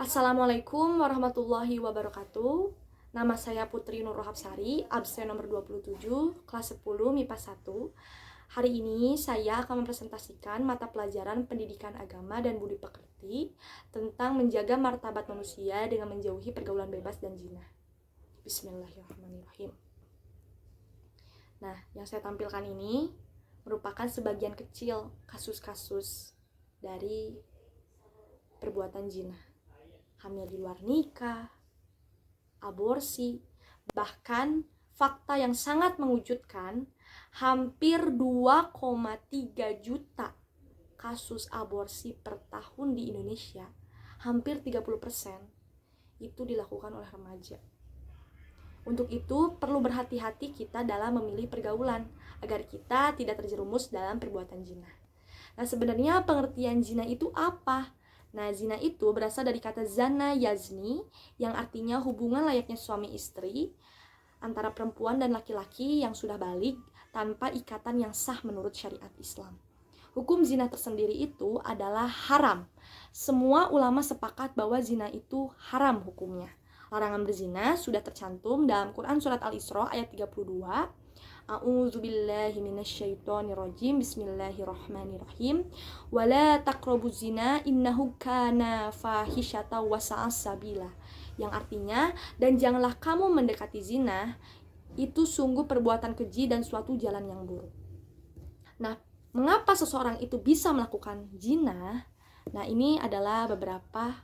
Assalamualaikum warahmatullahi wabarakatuh. Nama saya Putri Nurul Hapsari, absen nomor 27, kelas 10 MIPA 1. Hari ini saya akan mempresentasikan mata pelajaran Pendidikan Agama dan Budi Pekerti tentang menjaga martabat manusia dengan menjauhi pergaulan bebas dan zina. Bismillahirrahmanirrahim. Nah, yang saya tampilkan ini merupakan sebagian kecil kasus-kasus dari perbuatan zina. Hamil di luar nikah, aborsi, bahkan fakta yang sangat mengejutkan, hampir 2,3 juta kasus aborsi per tahun di Indonesia, hampir 30% itu dilakukan oleh remaja. Untuk itu perlu berhati-hati kita dalam memilih pergaulan agar kita tidak terjerumus dalam perbuatan zina. Nah, sebenarnya pengertian zina itu apa? Nah, zina itu berasal dari kata zana yazni yang artinya hubungan layaknya suami istri antara perempuan dan laki-laki yang sudah balik tanpa ikatan yang sah menurut syariat Islam. Hukum zina tersendiri itu adalah haram. Semua ulama sepakat bahwa zina itu haram hukumnya. Larangan berzina sudah tercantum dalam Quran surat Al-Isra ayat 32. A'udzubillahi minasyaitonirrajim. Bismillahirrahmanirrahim. Wala taqrabuz zina innahu kana fahisyata wa sa'a sabila. Yang artinya, dan janganlah kamu mendekati zina, itu sungguh perbuatan keji dan suatu jalan yang buruk. Nah, mengapa seseorang itu bisa melakukan zina? Nah, ini adalah beberapa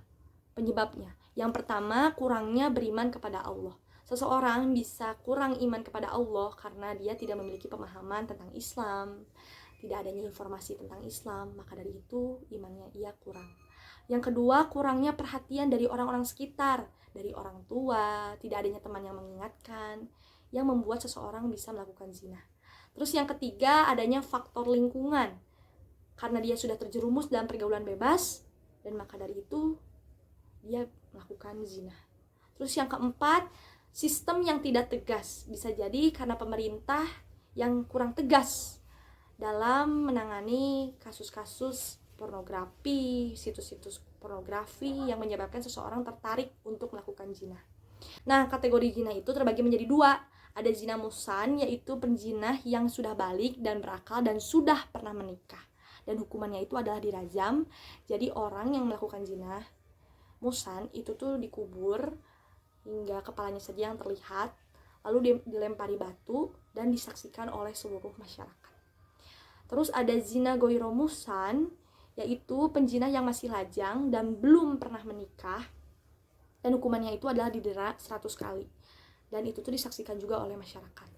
penyebabnya. Yang pertama, kurangnya beriman kepada Allah. Seseorang bisa kurang iman kepada Allah karena dia tidak memiliki pemahaman tentang Islam, tidak adanya informasi tentang Islam, maka dari itu imannya ia kurang. Yang kedua, kurangnya perhatian dari orang-orang sekitar, dari orang tua, tidak adanya teman yang mengingatkan, yang membuat seseorang bisa melakukan zina. Terus yang ketiga, adanya faktor lingkungan, karena dia sudah terjerumus dalam pergaulan bebas, dan maka dari itu dia melakukan zina. Terus yang keempat, sistem yang tidak tegas, bisa jadi karena pemerintah yang kurang tegas dalam menangani kasus-kasus pornografi, situs-situs pornografi yang menyebabkan seseorang tertarik untuk melakukan zina. Nah, kategori zina itu terbagi menjadi dua. Ada zina muhsan, yaitu penzina yang sudah balik dan berakal dan sudah pernah menikah, dan hukumannya itu adalah dirajam. Jadi orang yang melakukan zina muhsan itu tuh dikubur hingga kepalanya saja yang terlihat, lalu dilempari batu dan disaksikan oleh seluruh masyarakat. Terus ada zina goiro muhsan, yaitu penzina yang masih lajang dan belum pernah menikah, dan hukumannya itu adalah didera 100 kali, dan itu tuh disaksikan juga oleh masyarakat.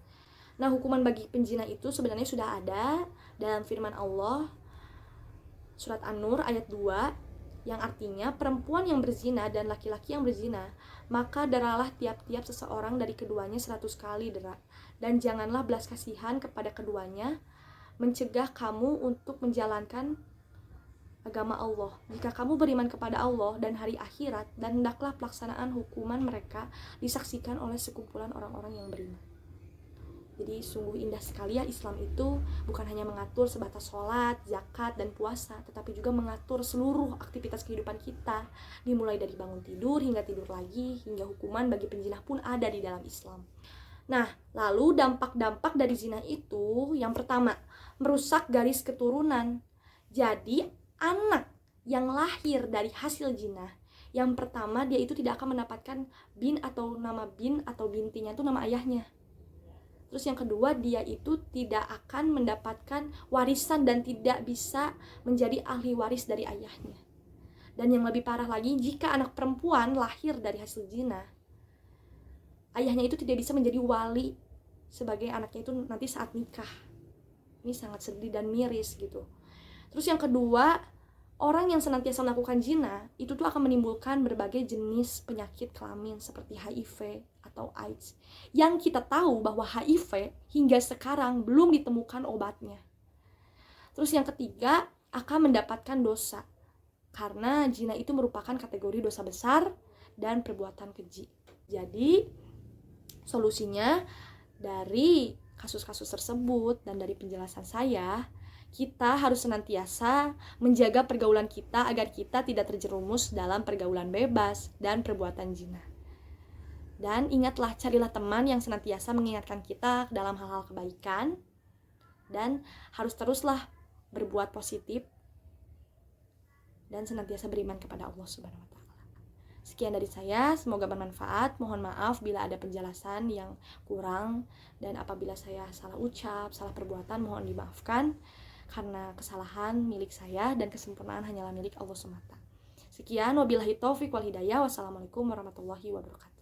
Nah, hukuman bagi penzina itu sebenarnya sudah ada dalam firman Allah surat An-Nur ayat 2, yang artinya perempuan yang berzina dan laki-laki yang berzina, maka deralah tiap-tiap seseorang dari keduanya 100 kali dera, dan janganlah belas kasihan kepada keduanya, mencegah kamu untuk menjalankan agama Allah. Jika kamu beriman kepada Allah dan hari akhirat, dan hendaklah pelaksanaan hukuman mereka disaksikan oleh sekumpulan orang-orang yang beriman. Jadi sungguh indah sekali ya Islam itu, bukan hanya mengatur sebatas sholat, zakat, dan puasa, tetapi juga mengatur seluruh aktivitas kehidupan kita, dimulai dari bangun tidur hingga tidur lagi, hingga hukuman bagi penzina pun ada di dalam Islam. Nah, lalu dampak-dampak dari zina itu, yang pertama, merusak garis keturunan. Jadi anak yang lahir dari hasil zina, yang pertama dia itu tidak akan mendapatkan bin atau nama bin atau bintinya itu nama ayahnya. Terus yang kedua, dia itu tidak akan mendapatkan warisan dan tidak bisa menjadi ahli waris dari ayahnya. Dan yang lebih parah lagi, jika anak perempuan lahir dari hasil zina, ayahnya itu tidak bisa menjadi wali sebagai anaknya itu nanti saat nikah. Ini sangat sedih dan miris gitu. Terus yang kedua, orang yang senantiasa melakukan zina itu tuh akan menimbulkan berbagai jenis penyakit kelamin seperti HIV atau AIDS, yang kita tahu bahwa HIV hingga sekarang belum ditemukan obatnya. Terus yang ketiga, akan mendapatkan dosa, karena zina itu merupakan kategori dosa besar dan perbuatan keji. Jadi solusinya dari kasus-kasus tersebut dan dari penjelasan saya, kita harus senantiasa menjaga pergaulan kita agar kita tidak terjerumus dalam pergaulan bebas dan perbuatan zina. Dan ingatlah, carilah teman yang senantiasa mengingatkan kita dalam hal-hal kebaikan, dan harus teruslah berbuat positif dan senantiasa beriman kepada Allah Subhanahu wa Ta'ala. Sekian dari saya, semoga bermanfaat. Mohon maaf bila ada penjelasan yang kurang, dan apabila saya salah ucap, salah perbuatan, mohon dimaafkan, karena kesalahan milik saya dan kesempurnaan hanyalah milik Allah semata. Sekian, wabillahi taufiq wal hidayah. Wassalamualaikum warahmatullahi wabarakatuh.